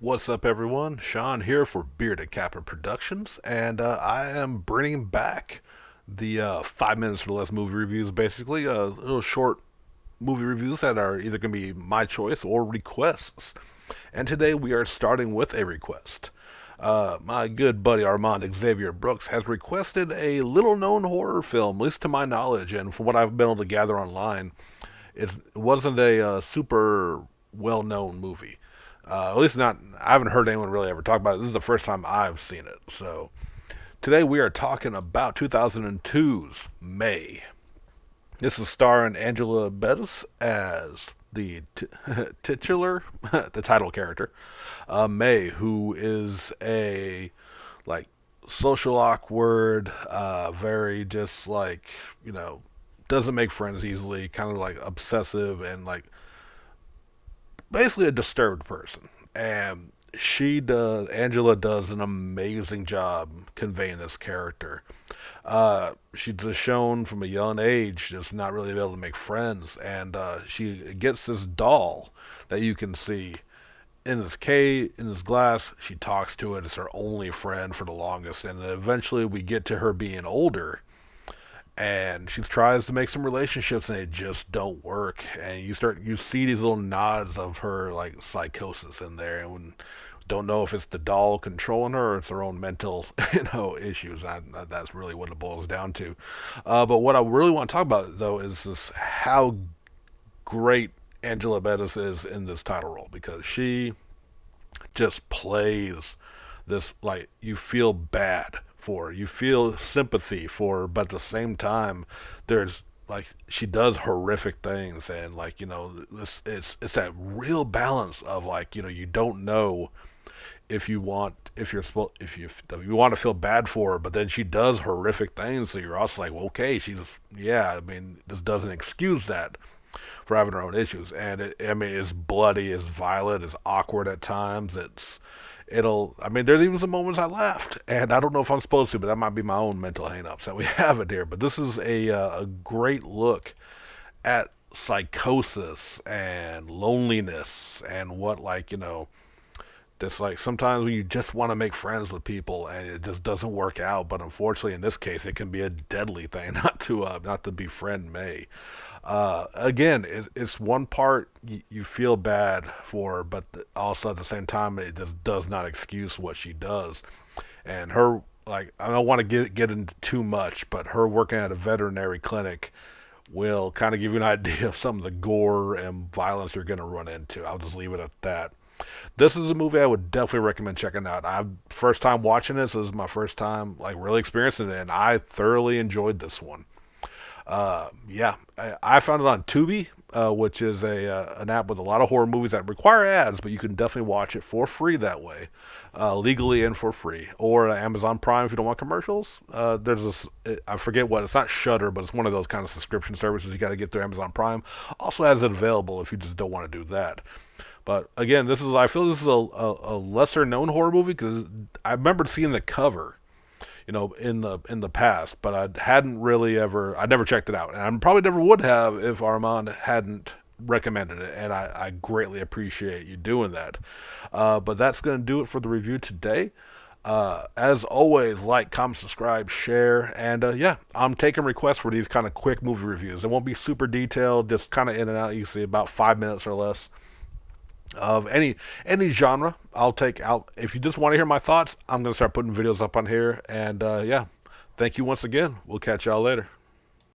What's up, everyone? Sean here for Bearded Capper Productions, and I am bringing back the 5 minutes or less movie reviews, basically, little short movie reviews that are either going to be my choice or requests. And today we are starting with a request. My good buddy Armand Xavier Brooks has requested a little known horror film, at least to my knowledge, and from what I've been able to gather online, it wasn't a super well known movie. At least not. I haven't heard anyone really ever talk about it. This is the first time I've seen it. So today we are talking about 2002's May. This is starring Angela Bettis as the titular, the title character, May, who is a like social awkward, very just like doesn't make friends easily, kind of like obsessive and like basically a disturbed person. And Angela does an amazing job conveying this character. She's just shown from a young age just not really able to make friends, and she gets this doll that you can see in this glass. She talks to it. It's her only friend for the longest, and eventually we get to her being older, and she tries to make some relationships and they just don't work, and you see these little nods of her like psychosis in there, and when, don't know if it's the doll controlling her or it's her own mental issues. That's really what it boils down to. But what I really want to talk about though is this how great Angela Bettis is in this title role, because she just plays this like you feel bad for her. You feel sympathy for her, but at the same time, there's like she does horrific things, and this it's that real balance of you don't know if you want if you want to feel bad for her, but then she does horrific things, so you're also like, well, okay, she's yeah. I mean, this doesn't excuse that for having her own issues, and I mean, it's bloody, it's violent, it's awkward at times. I mean, there's even some moments I laughed, and I don't know if I'm supposed to, but that might be my own mental hangups that we have it here. But this is a great look at psychosis and loneliness and what this like sometimes when you just want to make friends with people and it just doesn't work out. But unfortunately, in this case, it can be a deadly thing not to befriend May. Again, it's one part you feel bad for her, but also at the same time, it just does not excuse what she does. And her, like, I don't want to get into too much, but her working at a veterinary clinic will kind of give you an idea of some of the gore and violence you're going to run into. I'll just leave it at that. This is a movie I would definitely recommend checking out. I first time watching this. This is my first time like really experiencing it, and I thoroughly enjoyed this one. Yeah, I found it on Tubi, which is a an app with a lot of horror movies that require ads, but you can definitely watch it for free that way, legally and for free. Or Amazon Prime if you don't want commercials. There's this, I forget what, it's not Shutter, but it's one of those kind of subscription services you got to get through Amazon Prime. Also has it available if you just don't want to do that. But again, I feel this is a lesser known horror movie because I remember seeing the cover in the past, but I never checked it out, and I probably never would have if Armand hadn't recommended it, and I greatly appreciate you doing that. But that's going to do it for the review today. As always, like, comment, subscribe, share, and yeah, I'm taking requests for these kind of quick movie reviews. It won't be super detailed, just kind of in and out. You see about 5 minutes or less of any genre. I'll take out. If you just want to hear my thoughts, I'm gonna start putting videos up on here. And yeah, thank you once again. We'll catch y'all later.